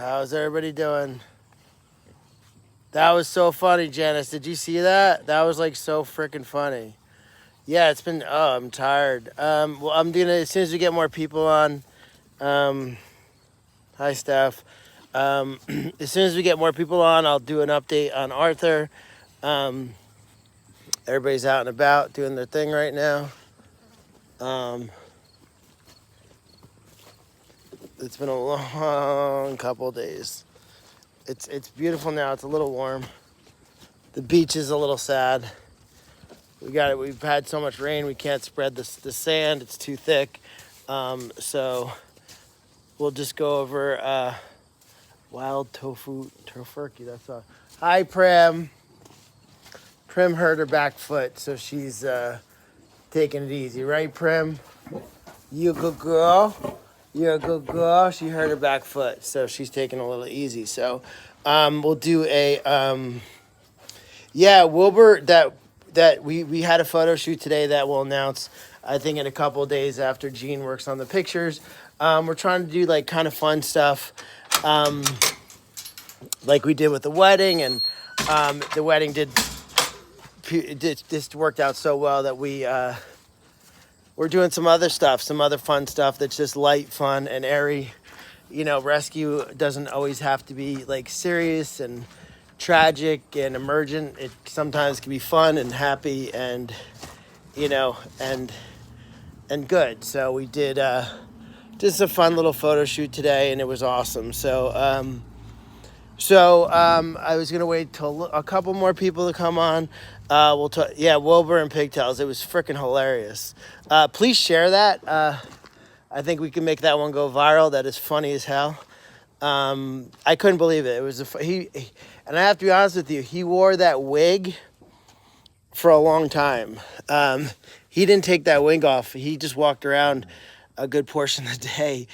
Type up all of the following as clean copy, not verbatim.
How's everybody doing? That was so funny, Janice. Did you see that? That was like so freaking funny. Yeah, it's been. Oh, I'm tired. Well, I'm gonna as soon as we get more people on. Um, Hi, Steph. As soon as we get more people on, I'll do an update on Arthur. Um, Everybody's out and about doing their thing right now. It's been a long couple of days. It's beautiful now. It's a little warm. The beach is a little sad. We've had so much rain. We can't spread the sand. It's too thick. So we'll just go over wild tofurkey. That's all. Hi, Prim. Prim hurt her back foot, so she's taking it easy, right, Prim? You a good girl. You're a good girl. She hurt her back foot, so she's taking it a little easy. So we'll do a Wilbur, that we had a photo shoot today that we'll announce, I think, in a couple of days after Gene works on the pictures. We're trying to do like kind of fun stuff, like we did with the wedding, and the wedding just worked out so well that we're doing some other stuff, some other fun stuff that's just light, fun, and airy. You know, rescue doesn't always have to be like serious and tragic and emergent. It sometimes can be fun and happy and, you know, and good. So we did just a fun little photo shoot today, and it was awesome. So I was gonna wait till a couple more people to come on. We'll talk. Yeah, Wilbur and pigtails. It was freaking hilarious. Please share that. I think we can make that one go viral. That is funny as hell. I couldn't believe it. It was and I have to be honest with you. He wore that wig for a long time. He didn't take that wig off. He just walked around a good portion of the day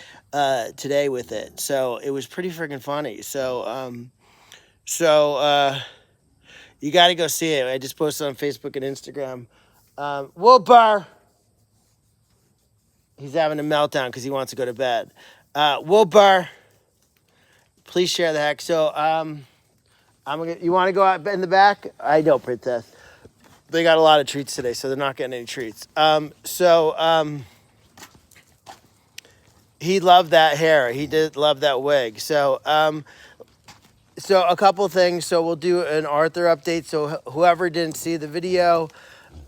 today with it. So it was pretty freaking funny. So you got to go see it. I just posted on Facebook and Instagram. Wilbur. He's having a meltdown because he wants to go to bed. Wilbur. Please share the heck. So you want to go out in the back? I know, Princess. They got a lot of treats today, so they're not getting any treats. He loved that hair. He did love that wig. So a couple of things. So we'll do an Arthur update. So whoever didn't see the video,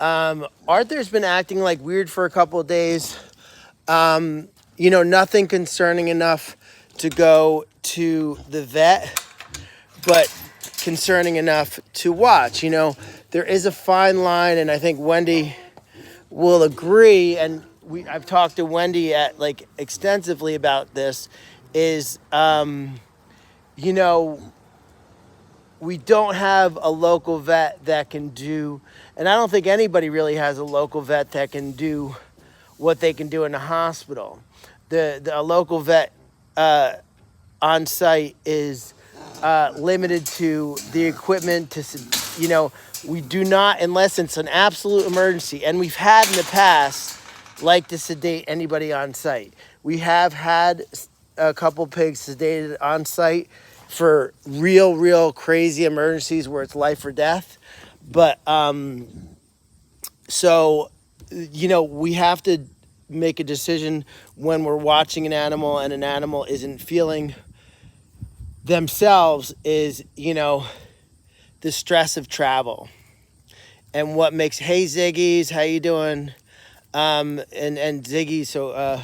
Arthur's been acting like weird for a couple of days. Nothing concerning enough to go to the vet, but concerning enough to watch. There is a fine line, and I think Wendy will agree, and I've talked to Wendy extensively about this, is we don't have a local vet that can do, and I don't think anybody really has a local vet that can do what they can do in the hospital. The local vet on site is limited to the equipment we do not, unless it's an absolute emergency, and we've had in the past, like to sedate anybody on site. We have had a couple pigs sedated on site for real crazy emergencies where it's life or death. But we have to make a decision when we're watching an animal and an animal isn't feeling themselves, is the stress of travel. And what makes, hey Ziggy's, how you doing? And Ziggy, so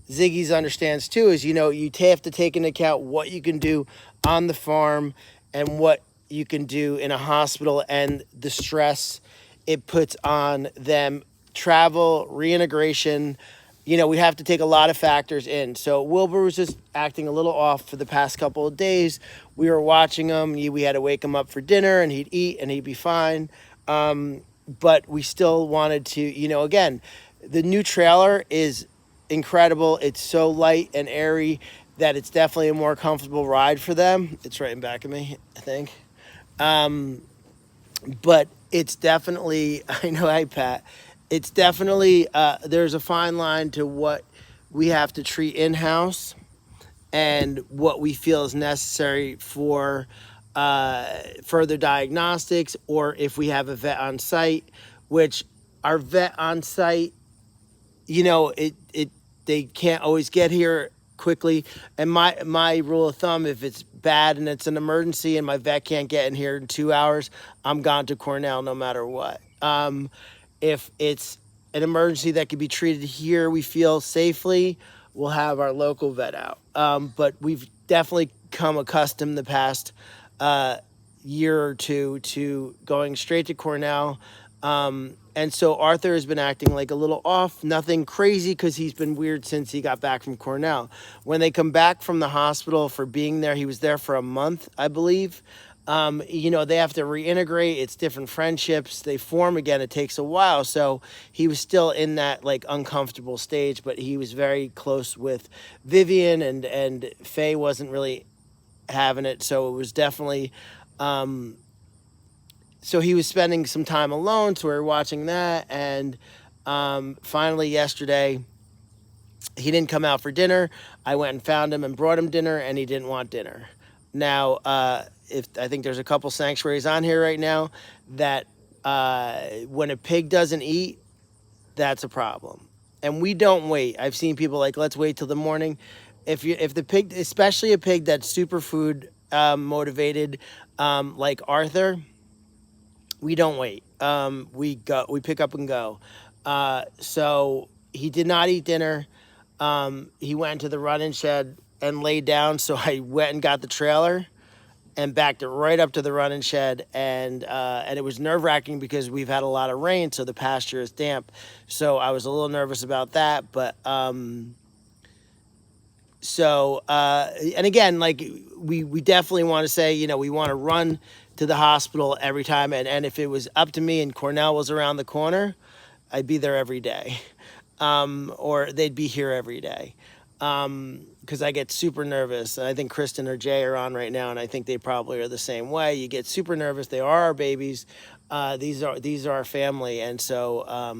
Ziggy's understands too, is you have to take into account what you can do on the farm and what you can do in a hospital, and the stress it puts on them. Travel, reintegration, we have to take a lot of factors in. So Wilbur was just acting a little off for the past couple of days. We were watching him. We had to wake him up for dinner, and he'd eat and he'd be fine. But we still wanted to, again, the new trailer is incredible. It's so light and airy that it's definitely a more comfortable ride for them. It's right in back of me, I think. But it's definitely, I know, hi Pat. It's definitely, there's a fine line to what we have to treat in-house and what we feel is necessary for further diagnostics, or if we have a vet on site, which our vet on site, they can't always get here quickly. And my rule of thumb, if it's bad and it's an emergency and my vet can't get in here in 2 hours, I'm gone to Cornell no matter what. If it's an emergency that can be treated here, we feel safely, we'll have our local vet out. But we've definitely come accustomed the past year or two to going straight to Cornell. And so Arthur has been acting like a little off, nothing crazy, because he's been weird since he got back from Cornell. When they come back from the hospital for being there, he was there for a month, I believe. They have to reintegrate. It's different friendships. They form again. It takes a while. So he was still in that like uncomfortable stage, but he was very close with Vivian, and Faye wasn't really having it. So it was definitely, so he was spending some time alone. So we were watching that. And finally yesterday, he didn't come out for dinner. I went and found him and brought him dinner, and he didn't want dinner. Now, if I think there's a couple sanctuaries on here right now that when a pig doesn't eat, that's a problem. And we don't wait. I've seen people like, let's wait till the morning. If the pig, especially a pig that's superfood motivated, like Arthur, we don't wait. We pick up and go. So he did not eat dinner. He went to the running shed and laid down. So I went and got the trailer and backed it right up to the running shed. And it was nerve-wracking because we've had a lot of rain, so the pasture is damp. So I was a little nervous about that. But and again, like we definitely want to say, we want to run to the hospital every time. And if it was up to me and Cornell was around the corner, I'd be there every day. Or they'd be here every day. Because I get super nervous. And I think Kristen or Jay are on right now, and I think they probably are the same way. You get super nervous. They are our babies. These are our family. And so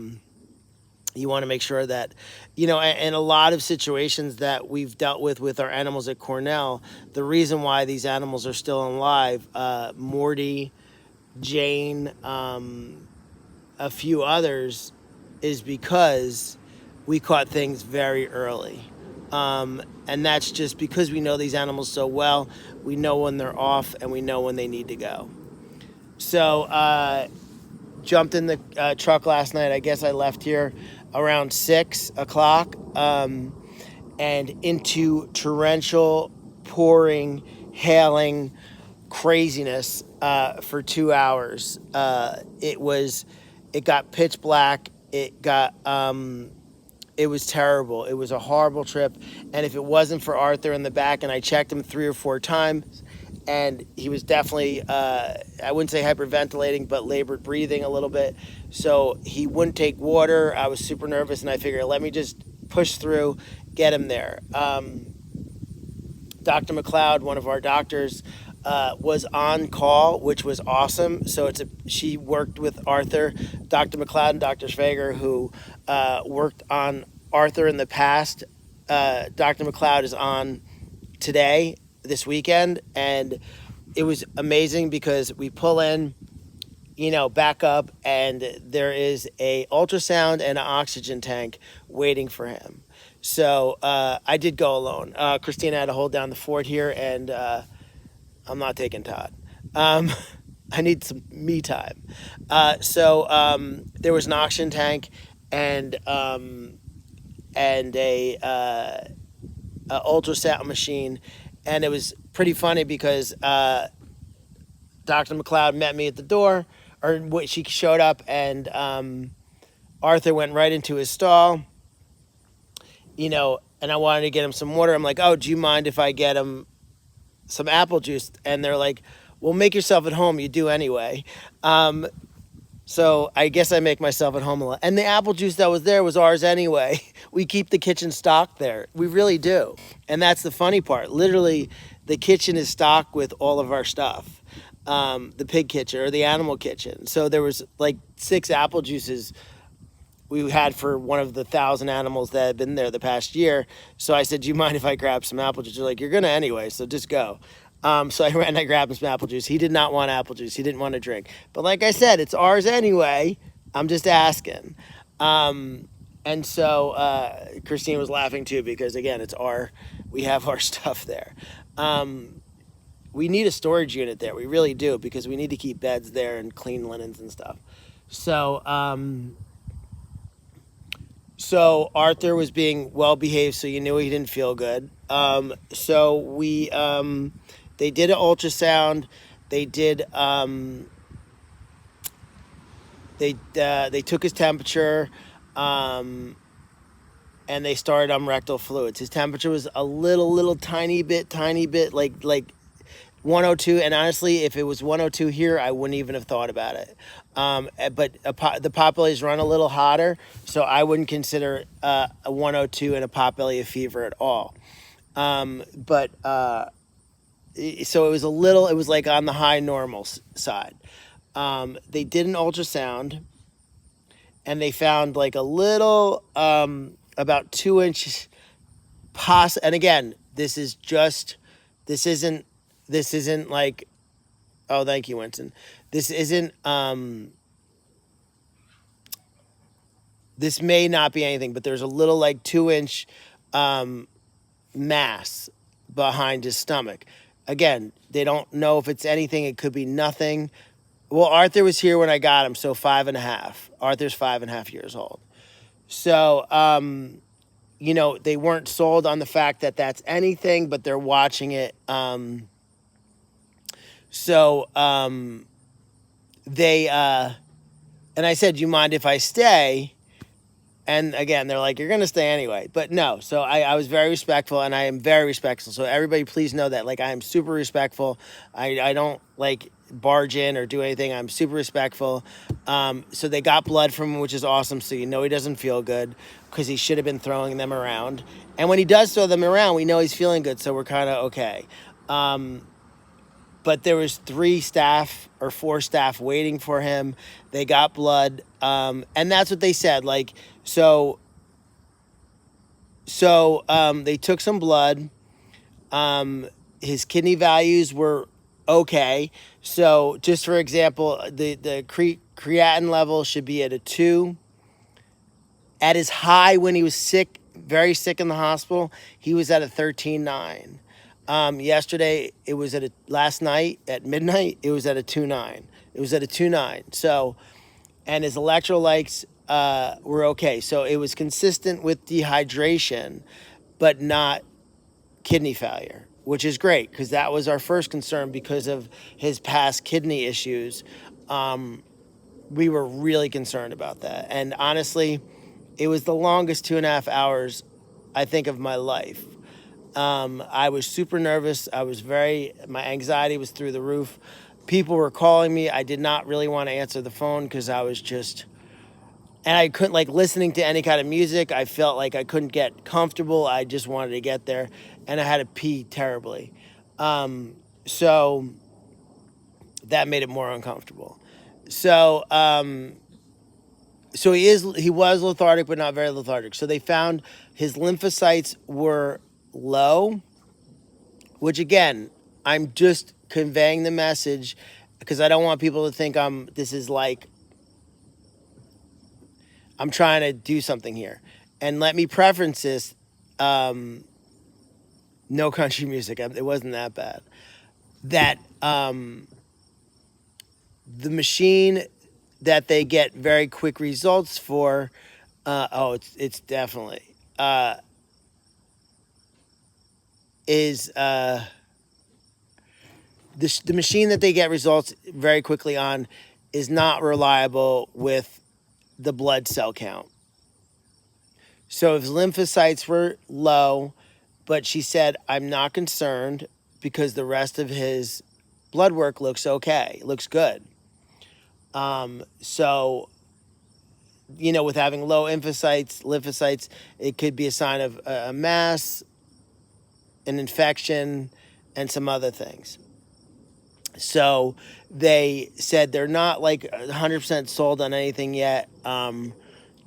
you want to make sure that, in a lot of situations that we've dealt with our animals at Cornell, the reason why these animals are still alive, Morty, Jane, a few others, is because we caught things very early. And that's just because we know these animals so well. We know when they're off, and we know when they need to go. So jumped in the truck last night. I guess I left here around 6 o'clock, and into torrential, pouring, hailing craziness for 2 hours. It got pitch black. It was terrible. It was a horrible trip. And if it wasn't for Arthur in the back, and I checked him 3 or 4 times, and he was definitely, I wouldn't say hyperventilating, but labored breathing a little bit. So he wouldn't take water. I was super nervous, and I figured, let me just push through, get him there. Dr. McLeod, one of our doctors, was on call, which was awesome. So she worked with Arthur, Dr. McLeod and Dr. Schwager, who worked on Arthur in the past. Dr. McLeod is on today, this weekend, and it was amazing because we pull in, back up, and there is a ultrasound and an oxygen tank waiting for him. So I did go alone. Christina had to hold down the fort here, and I'm not taking Todd. I need some me time. So there was an oxygen tank and a ultrasound machine, and it was pretty funny because Dr. McLeod met me at the door, or she showed up, and Arthur went right into his stall, and I wanted to get him some water. I'm like, oh, do you mind if I get him some apple juice? And they're like, well, make yourself at home. You do anyway. So I guess I make myself at home a lot. And the apple juice that was there was ours anyway. We keep the kitchen stocked there. We really do. And that's the funny part. Literally, the kitchen is stocked with all of our stuff. The pig kitchen or the animal kitchen. So there was like 6 apple juices we had for one of the 1,000 animals that had been there the past year. So I said, do you mind if I grab some apple juice? They're like, you're going to anyway, so just go. So I ran and I grabbed him some apple juice. He did not want apple juice. He didn't want to drink. But like I said, it's ours anyway. I'm just asking. And so Christine was laughing too because, again, we have our stuff there. We need a storage unit there. We really do, because we need to keep beds there and clean linens and stuff. So so Arthur was being well behaved, so you knew he didn't feel good. So they did an ultrasound. They did they took his temperature, and they started on rectal fluids. His temperature was a little tiny bit like 102, and honestly, if it was 102 here, I wouldn't even have thought about it. But the potbellies run a little hotter, so I wouldn't consider a 102 in a potbelly a fever at all. So it was it was like on the high normal side. They did an ultrasound, and they found like a little, about 2 inches, and again, this isn't like, oh, thank you, Winston. This isn't, this may not be anything, but there's a little like 2-inch mass behind his stomach. Again, they don't know if it's anything. It could be nothing. Well, Arthur was here when I got him, so 5.5. Arthur's 5.5 years old. So, they weren't sold on the fact that that's anything, but they're watching it. They, and I said, do you mind if I stay? And again, they're like, you're going to stay anyway. But no, so I was very respectful, and I am very respectful. So everybody please know that, like, I am super respectful. I don't, like, barge in or do anything. I'm super respectful. So they got blood from him, which is awesome. So he doesn't feel good, because he should have been throwing them around. And when he does throw them around, we know he's feeling good, so we're kind of okay. But there was 3 staff or 4 staff waiting for him. They got blood, and that's what they said. Like, so they took some blood. His kidney values were okay. So just for example, the creatinine level should be at a 2. At his high when he was sick, very sick in the hospital, he was at a 13.9. Yesterday, last night at midnight, it was at a 2.9. It was at a 2.9. So, and his electrolytes were okay. So it was consistent with dehydration, but not kidney failure, which is great, because that was our first concern because of his past kidney issues. We were really concerned about that. And honestly, it was the longest 2.5 hours, I think, of my life. I was super nervous. My anxiety was through the roof. People were calling me. I did not really want to answer the phone because I was and I couldn't, like, listening to any kind of music. I felt like I couldn't get comfortable. I just wanted to get there, and I had to pee terribly. So that made it more uncomfortable. So he was lethargic, but not very lethargic. So they found his lymphocytes were low, which, again, I'm just conveying the message because I don't want people to think I'm trying to do something here. And let me preference this, no country music. It wasn't that bad. That the machine that they get very quick results for, it's definitely is the machine that they get results very quickly on is not reliable with the blood cell count. So if lymphocytes were low, but she said, I'm not concerned because the rest of his blood work looks okay, looks good. So, with having low lymphocytes, it could be a sign of a mass, an infection, and some other things. So they said they're not like 100% sold on anything yet.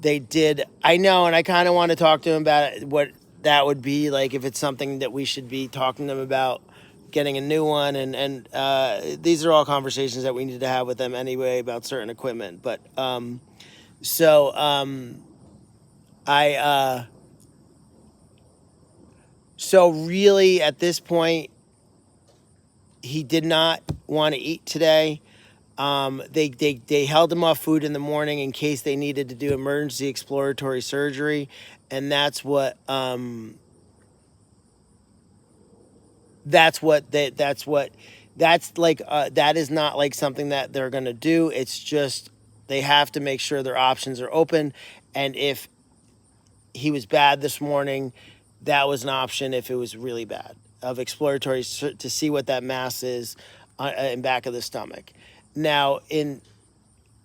they did. I know, and I kind of want to talk to him about it, what that would be like, if it's something that we should be talking to them about getting a new one, and these are all conversations that we need to have with them anyway about certain equipment. But I so really at this point, he did not want to eat today. They held him off food in the morning in case they needed to do emergency exploratory surgery, and that's like that is not like something that they're gonna do. It's just they have to make sure their options are open, and if he was bad this morning, that was an option. If it was really bad, of exploratory to see what that mass is in back of the stomach. Now, in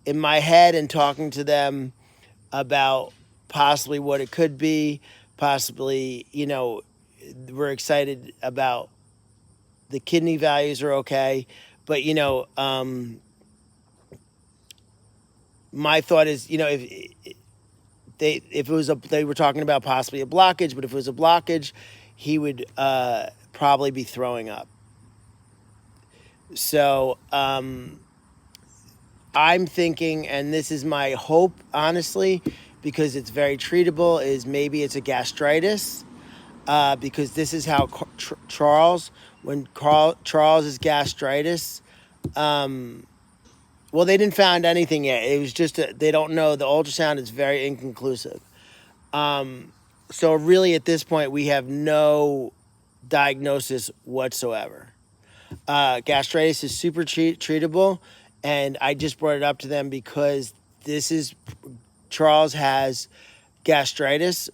my head and talking to them about possibly what it could be, possibly, we're excited about the kidney values are okay, but my thought is, if it was they were talking about possibly a blockage, but if it was a blockage, he would probably be throwing up. So I'm thinking, and this is my hope, honestly, because it's very treatable, is maybe it's a gastritis, because this is how Charles is gastritis, well, they didn't find anything yet. It was just they don't know. The ultrasound is very inconclusive. So really, at this point, we have no diagnosis whatsoever. Gastritis is super treatable, and I just brought it up to them because Charles has gastritis,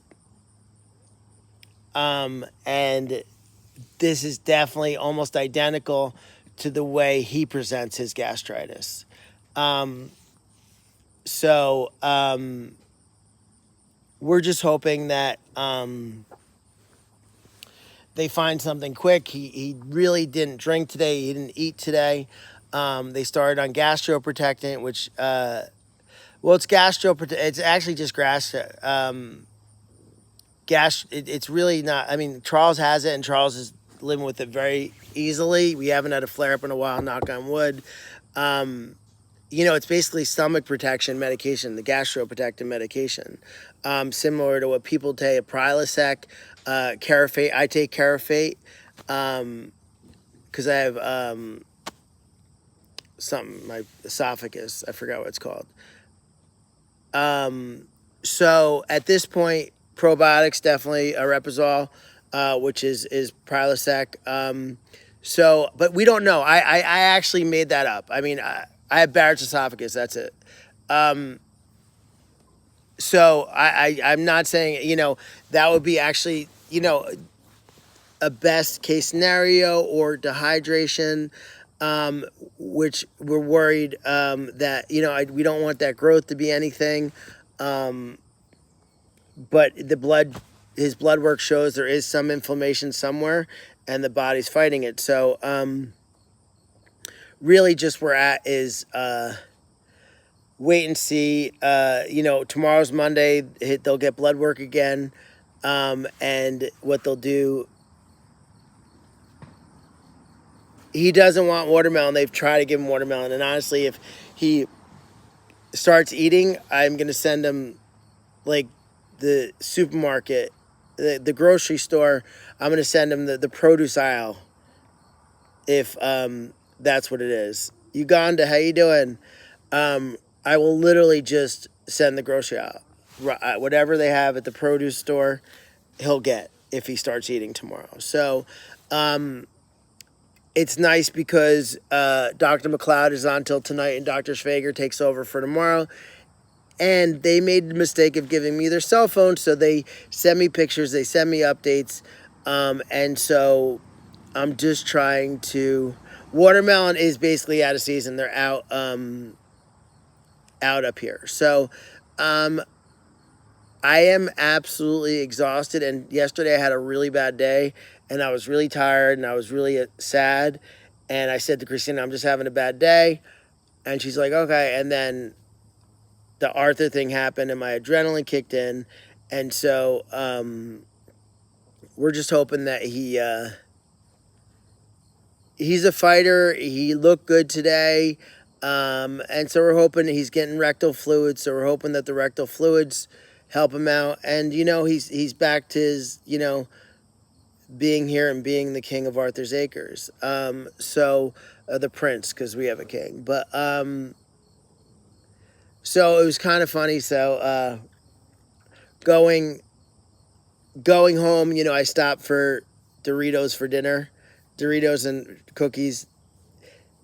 and this is definitely almost identical to the way he presents his gastritis. So we're just hoping that they find something quick. He really didn't drink today. He didn't eat today. They started on gastroprotectant, which it's it's actually just it's really not. I mean, Charles has it, and Charles is living with it very easily. We haven't had a flare up in a while, knock on wood. It's basically stomach protection medication, the gastroprotectant medication, similar to what people take, Prilosec, Carafate. I take Carafate because I have my esophagus. I forgot what it's called. So at this point, probiotics definitely Repazole, which is Prilosec. But we don't know. I actually made that up. I mean, I have Barrett's esophagus. That's it. So I'm not saying, that would be actually, a best case scenario, or dehydration, which we're worried that, we don't want that growth to be anything. But his blood work shows there is some inflammation somewhere, and the body's fighting it. So really just we're at is wait and see. Tomorrow's Monday. They'll get blood work again, and what they'll do, he doesn't want watermelon. They've tried to give him watermelon, and honestly, if he starts eating, I'm going to send him, like, the supermarket, the grocery store. I'm going to send him the produce aisle, if that's what it is. Uganda, how you doing? I will literally just send the grocery aisle. Whatever they have at the produce store, he'll get if he starts eating tomorrow. So it's nice because Dr. McLeod is on till tonight, and Dr. Schwager takes over for tomorrow. And they made the mistake of giving me their cell phone, so they send me pictures, they send me updates, and so I'm just trying to. Watermelon is basically out of season. They're out up here. So I am absolutely exhausted, and yesterday I had a really bad day, and I was really tired, and I was really sad, and I said to Christina, I'm just having a bad day, and she's like, okay, and then the Arthur thing happened and my adrenaline kicked in. And so we're just hoping that he's a fighter. He looked good today. And so we're hoping he's getting rectal fluids. So we're hoping that the rectal fluids help him out. And, he's back to his, being here and being the king of Arthur's Acres. The prince, because we have a king. But, so it was kind of funny. So, going home, I stopped for Doritos for dinner. Doritos and cookies.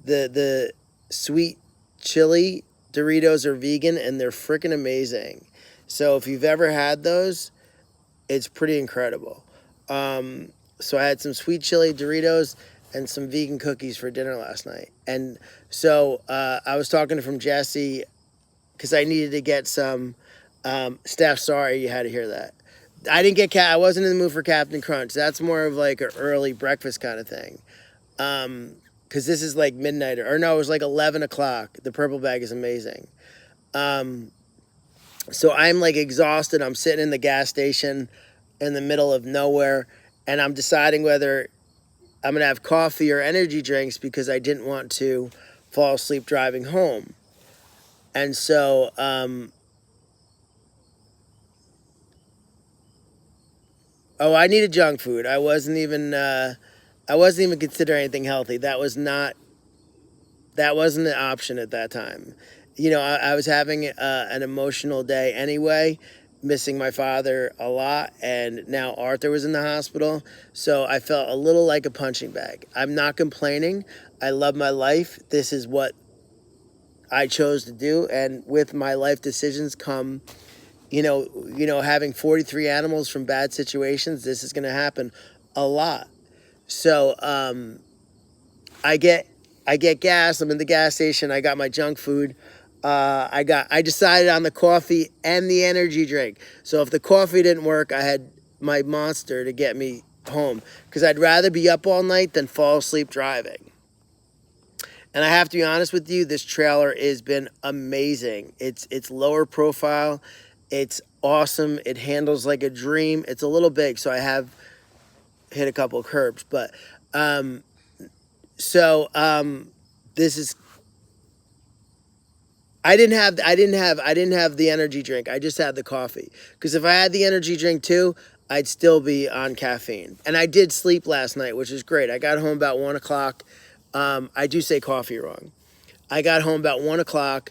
The sweet chili Doritos are vegan and they're freaking amazing. So if you've ever had those, it's pretty incredible. So I had some sweet chili Doritos and some vegan cookies for dinner last night. And so I was talking from Jesse because I needed to get some. Steph, sorry you had to hear that. I didn't get I wasn't in the mood for Captain Crunch. That's more of like an early breakfast kind of thing. Because this is like midnight, or no, it was like 11 o'clock. The purple bag is amazing. So I'm like exhausted. I'm sitting in the gas station in the middle of nowhere, and I'm deciding whether I'm going to have coffee or energy drinks because I didn't want to fall asleep driving home. And so, I needed junk food. I wasn't even considering anything healthy. That wasn't an option at that time. I was having an emotional day anyway, missing my father a lot, and now Arthur was in the hospital, so I felt a little like a punching bag. I'm not complaining. I love my life. This is what I chose to do, and with my life decisions come, having 43 animals from bad situations. This is going to happen a lot. So I get gas. I'm in the gas station. I got my junk food. I decided on the coffee and the energy drink. So if the coffee didn't work, I had my Monster to get me home because I'd rather be up all night than fall asleep driving. And I have to be honest with you, this trailer has been amazing. It's lower profile. It's awesome. It handles like a dream. It's a little big, so I have hit a couple of curbs, but this is. I didn't have the energy drink. I just had the coffee. Because if I had the energy drink too, I'd still be on caffeine. And I did sleep last night, which is great. I got home about 1 o'clock. I do say coffee wrong. I got home about 1 o'clock.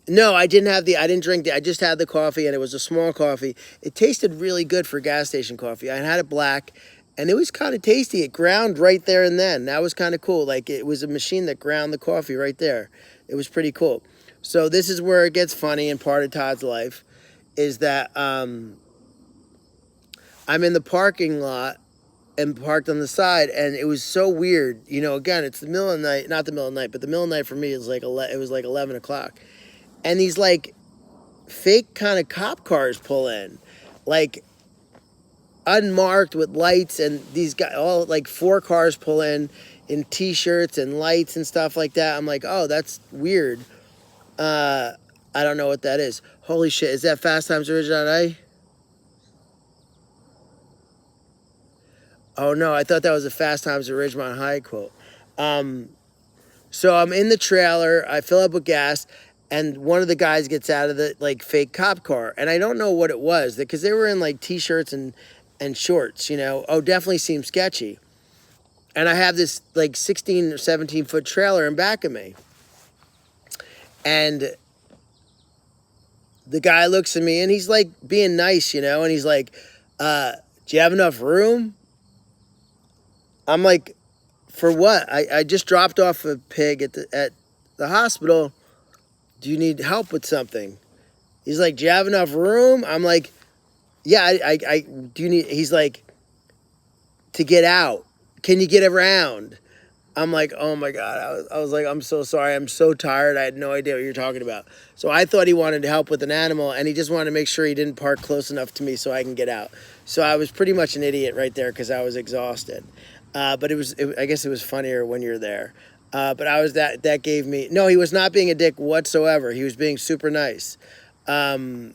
No, I didn't drink I just had the coffee, and it was a small coffee. It tasted really good for gas station coffee. I had it black, and it was kind of tasty. It ground right there and then. That was kind of cool. Like, it was a machine that ground the coffee right there. It was pretty cool. So this is where it gets funny, and part of Todd's life is that I'm in the parking lot and parked on the side, and it was so weird. Again, it's the middle of the night. Not the middle of the night, but the middle of the night for me is like it was like 11 o'clock. And these, like, fake kind of cop cars pull in. Like, unmarked with lights, and these guys, all, like, 4 cars pull in T-shirts and lights and stuff like that. I'm like, oh, that's weird. I don't know what that is. Holy shit, is that Fast Times at Ridgemont? Oh, no, I thought that was a Fast Times at Ridgemont High quote. So I'm in the trailer. I fill up with gas. And one of the guys gets out of the, like, fake cop car. And I don't know what it was, because they were in, like, T-shirts and shorts, Oh, definitely seemed sketchy. And I have this, like, 16 or 17-foot trailer in back of me. And the guy looks at me, and he's, like, being nice, And he's like, do you have enough room? I'm like, for what? I just dropped off a pig at the hospital. Do you need help with something? He's like, do you have enough room? I'm like, yeah, I do you need, he's like, to get out. Can you get around? I'm like, oh my God. I was like, I'm so sorry. I'm so tired. I had no idea what you're talking about. So I thought he wanted to help with an animal, and he just wanted to make sure he didn't park close enough to me so I can get out. So I was pretty much an idiot right there because I was exhausted. But I guess it was funnier when you're there. But I was that gave me no. He was not being a dick whatsoever. He was being super nice. Um,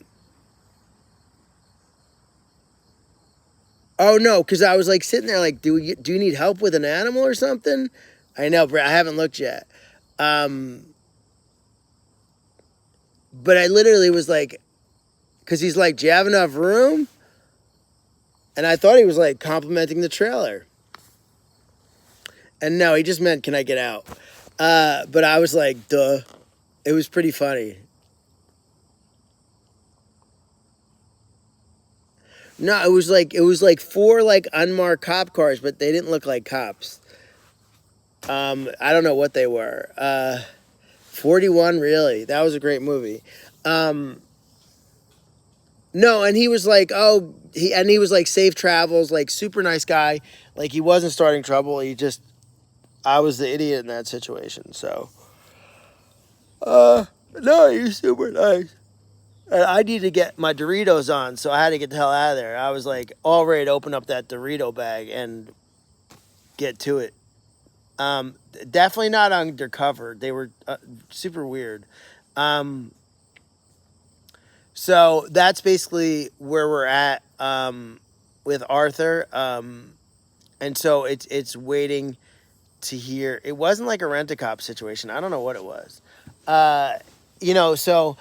oh no, because I was like sitting there like, do you need help with an animal or something? I know, Brett. I haven't looked yet. Um, but I literally was like, because he's like, do you have enough room? And I thought he was like complimenting the trailer. And no, he just meant, can I get out? But I was like, duh. It was pretty funny. No, it was like four like unmarked cop cars, but they didn't look like cops. I don't know what they were. 41, really. That was a great movie. No, and he was like, he was like safe travels, like super nice guy. Like he wasn't starting trouble. I was the idiot in that situation. So, no, he's super nice. And I needed to get my Doritos on, so I had to get the hell out of there. I was like all ready to open up that Dorito bag and get to it. Definitely not undercover. They were super weird. Um, so that's basically where we're at with Arthur. And so it's waiting to hear. It wasn't like a rent-a-cop situation. I don't know what it was. So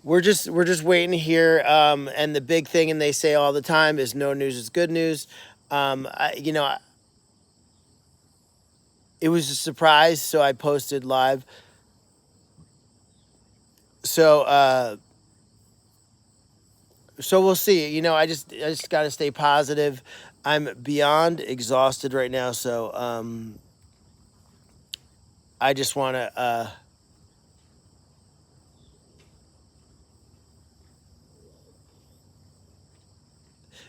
we're just waiting to hear. And the big thing, and they say all the time, is no news is good news. It was a surprise, so I posted live. So we'll see. I just got to stay positive. I'm beyond exhausted right now, so I just want to.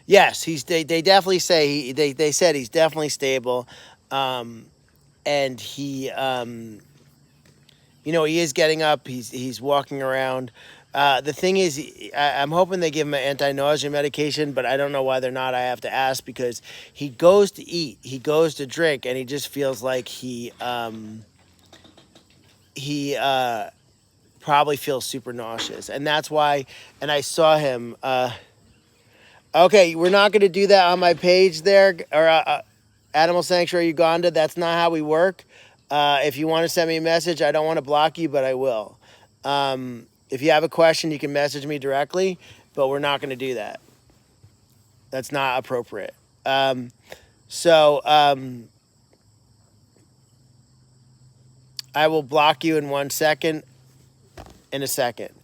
Yes, They definitely say they said he's definitely stable, um, and he is getting up. He's walking around. The thing is, I'm hoping they give him an anti-nausea medication, but I don't know why they're not. I have to ask because he goes to eat, he goes to drink, and he just feels like he probably feels super nauseous, and that's why. And I saw him. Okay, we're not going to do that on my page there, or Animal Sanctuary Uganda. That's not how we work. If you want to send me a message, I don't want to block you, but I will. If you have a question, you can message me directly, but we're not going to do that. That's not appropriate. So I will block you in 1 second, in a second.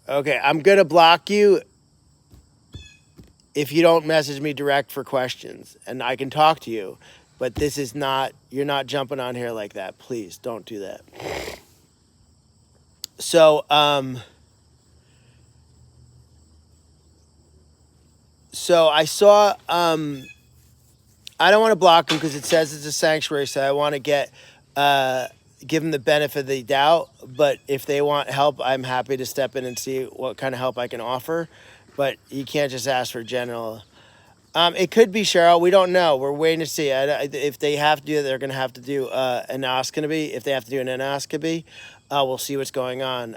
Okay, I'm going to block you if you don't message me direct for questions, and I can talk to you, but you're not jumping on here like that. Please don't do that. So, I saw, I don't want to block him because it says it's a sanctuary, so I want to give them the benefit of the doubt, but if they want help, I'm happy to step in and see what kind of help I can offer, but you can't just ask for general. It could be Cheryl. We don't know. We're waiting to see. If they have to do it, they're going to have to do an endoscopy. If they have to do an endoscopy, we'll see what's going on.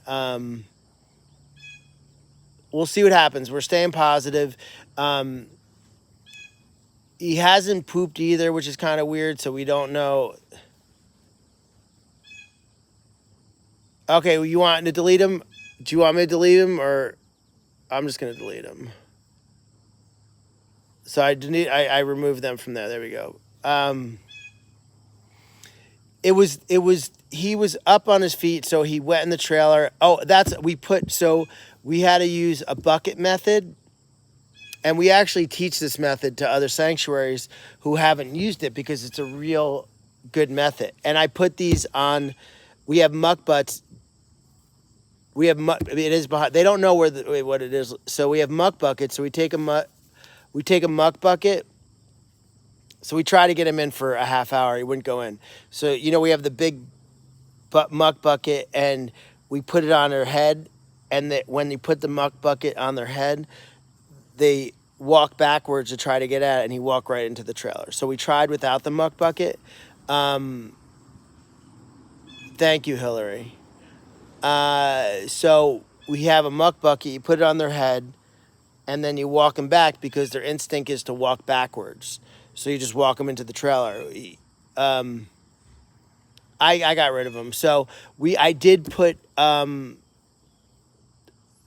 We'll see what happens. We're staying positive. He hasn't pooped either, which is kind of weird, so we don't know. Okay, well, you want to delete him? Do you want me to delete him, or I'm just going to delete him? So I removed them from there. There we go. He was up on his feet, so he went in the trailer. Oh, we had to use a bucket method, and we actually teach this method to other sanctuaries who haven't used it because it's a real good method. And I put these on. We have muck butts. It is behind. They don't know what it is. So we have muck buckets. So we take a muck bucket. So we try to get him in for a half hour. He wouldn't go in. So we have the big muck bucket, and we put it on their head. And when you put the muck bucket on their head, we walk backwards to try to get at it, and he walked right into the trailer. So we tried without the muck bucket. Thank you, Hillary. So we have a muck bucket. You put it on their head, and then you walk them back because their instinct is to walk backwards. So you just walk them into the trailer. I got rid of them. So I did put.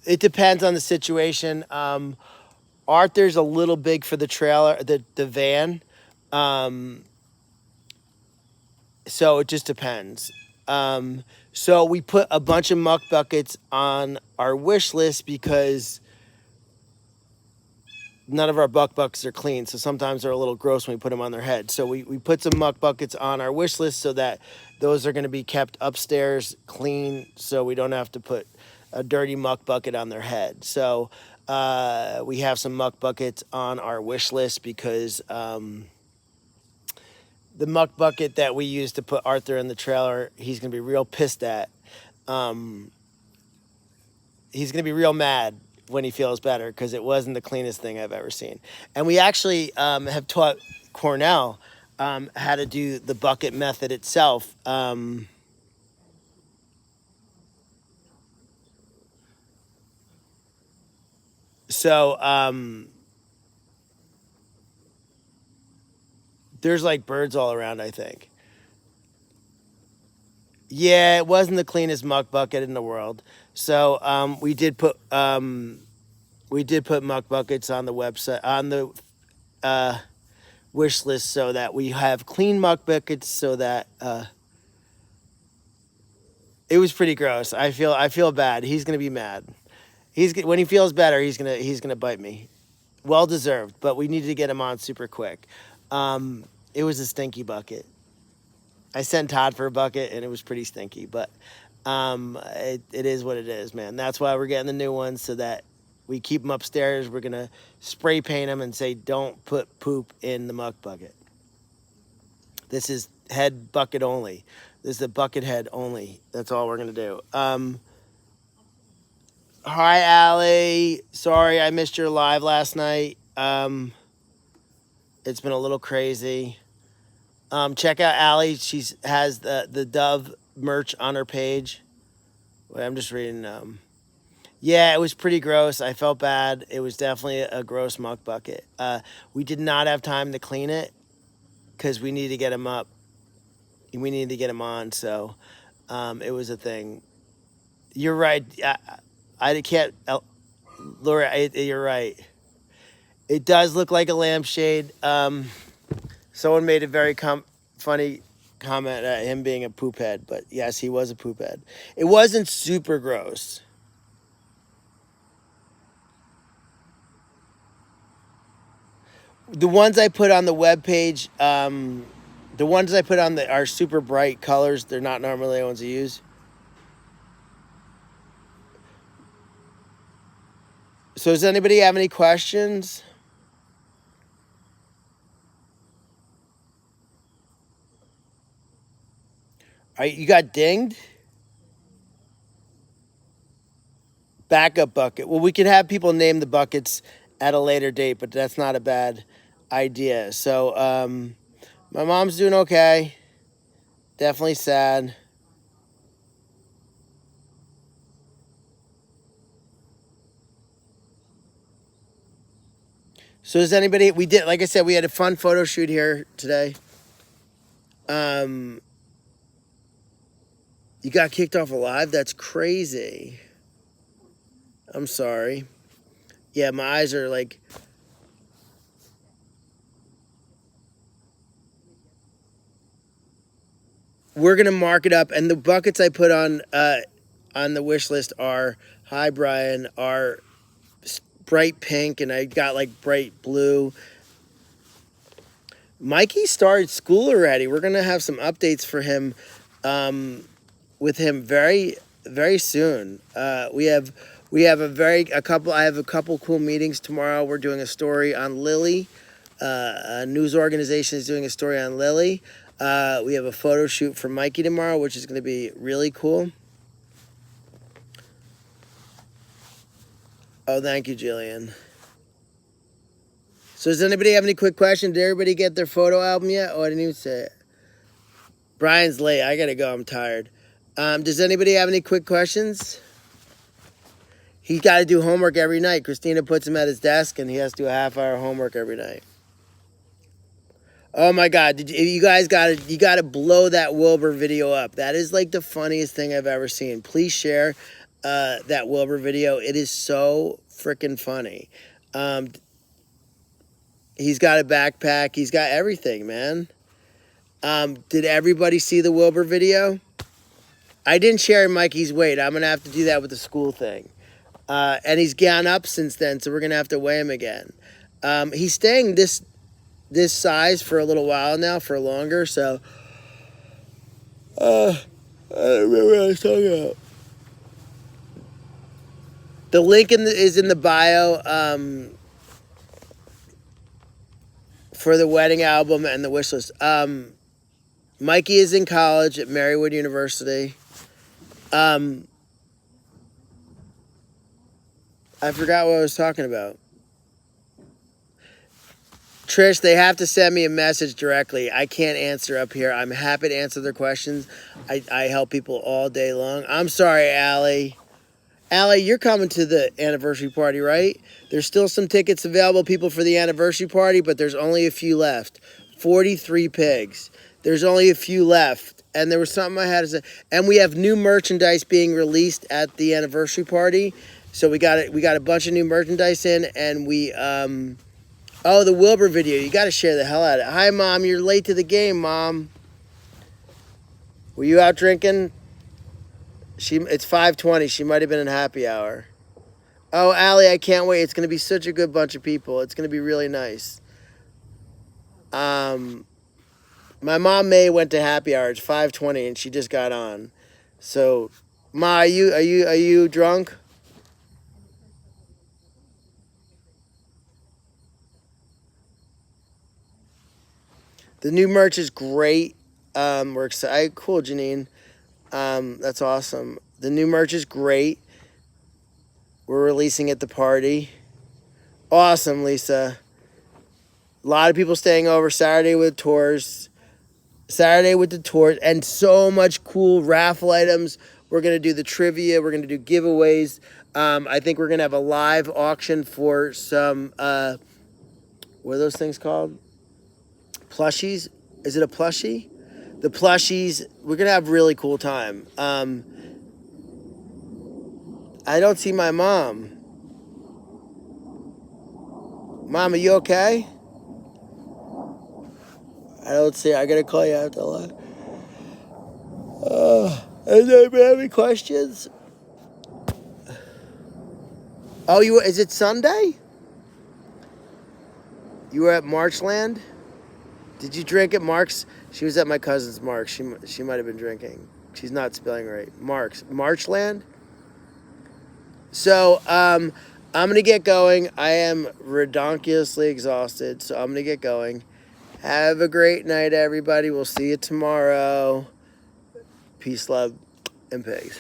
It depends on the situation. Arthur's a little big for the trailer, the van. So it just depends. So we put a bunch of muck buckets on our wish list because none of our muck buckets are clean. So sometimes they're a little gross when we put them on their head. So we put some muck buckets on our wish list so that those are going to be kept upstairs clean, so we don't have to put a dirty muck bucket on their head. So we have some muck buckets on our wish list because the muck bucket that we used to put Arthur in the trailer, he's going to be real pissed at. He's going to be real mad when he feels better because it wasn't the cleanest thing I've ever seen. And we actually have taught Cornell how to do the bucket method itself. There's like birds all around, I think. Yeah, it wasn't the cleanest muck bucket in the world. So we did put muck buckets on the website, on the wish list, so that we have clean muck buckets. So that it was pretty gross. I feel bad. He's gonna be mad. When he feels better, he's gonna bite me. Well deserved, but we needed to get him on super quick. It was a stinky bucket. I sent Todd for a bucket, and it was pretty stinky, but it is what it is, man. That's why we're getting the new ones, so that we keep them upstairs. We're going to spray paint them and say, don't put poop in the muck bucket. This is head bucket only. This is a bucket head only. That's all we're going to do. Hi, Allie. Sorry I missed your live last night. It's been a little crazy. Check out Allie. She has the Dove merch on her page. Wait, I'm just reading. Yeah, it was pretty gross. I felt bad. It was definitely a gross muck bucket. We did not have time to clean it because we needed to get him up. We needed to get him on, so it was a thing. You're right. I can't... Laura, you're right. It does look like a lampshade. Someone made a very funny comment at him being a poop head, but yes, he was a poop head. It wasn't super gross. The ones I put on the webpage, the ones I put on are super bright colors. They're not normally the ones I use. So does anybody have any questions? You got dinged? Backup bucket. Well, we can have people name the buckets at a later date, but that's not a bad idea. So, my mom's doing okay. Definitely sad. So does anybody, like I said, we had a fun photo shoot here today. You got kicked off alive? That's crazy. I'm sorry. Yeah, my eyes are like... We're going to mark it up. And the buckets I put on the wish list are, hi, Brian, are bright pink, and I got like bright blue. Mikey started school already. We're going to have some updates for him with him very, very soon. I have a couple cool meetings tomorrow. We're doing a story on Lily. A news organization is doing a story on Lily. We have a photo shoot for Mikey tomorrow, which is going to be really cool. Oh, thank you, Jillian. So does anybody have any quick questions? Did everybody get their photo album yet? Oh, I didn't even say it. Brian's late. I gotta go. I'm tired. Does anybody have any quick questions? He's got to do homework every night. Christina puts him at his desk, and he has to do a half-hour homework every night. Oh my God! You guys gotta blow that Wilbur video up. That is like the funniest thing I've ever seen. Please share that Wilbur video. It is so freaking funny. He's got a backpack. He's got everything, man. Did everybody see the Wilbur video? I didn't share Mikey's weight. I'm gonna have to do that with the school thing. And he's gone up since then, so we're gonna have to weigh him again. He's staying this size for a little while now, for longer. So, I don't remember what I was talking about. The link is in the bio for the wedding album and the wish list. Mikey is in college at Marywood University. I forgot what I was talking about. Trish, they have to send me a message directly. I can't answer up here. I'm happy to answer their questions. I help people all day long. I'm sorry, Allie. Allie, you're coming to the anniversary party, right? There's still some tickets available, people, for the anniversary party, but there's only a few left. 43 pigs. There's only a few left. And there was something I had to say. And we have new merchandise being released at the anniversary party. So we got a bunch of new merchandise in, and we oh, the Wilbur video. You got to share the hell out of it. Hi, Mom. You're late to the game, Mom. Were you out drinking? It's 5:20. She might have been in happy hour. Oh, Allie, I can't wait. It's going to be such a good bunch of people. It's going to be really nice. My mom May went to happy hour. It's 5:20, and she just got on. So, Ma, are you drunk? The new merch is great. We're excited. Cool, Janine. That's awesome. The new merch is great. We're releasing at the party. Awesome, Lisa. A lot of people staying over Saturday with tours. And so much cool raffle items. We're going to do the trivia. We're going to do giveaways. I think we're going to have a live auction for some, what are those things called? Plushies? Is it a plushie? The plushies. We're going to have a really cool time. I don't see my mom. Mom, are you okay? I don't see her. I got to call you after lunch. Does anybody have any questions? Oh, is it Sunday? You were at Marchland? Did you drink at Mark's? She was at my cousin's Mark's. She might have been drinking. She's not spelling right. Marchland? So, I'm going to get going. I am redonkulously exhausted, so I'm going to get going. Have a great night, everybody. We'll see you tomorrow. Peace, love, and pigs.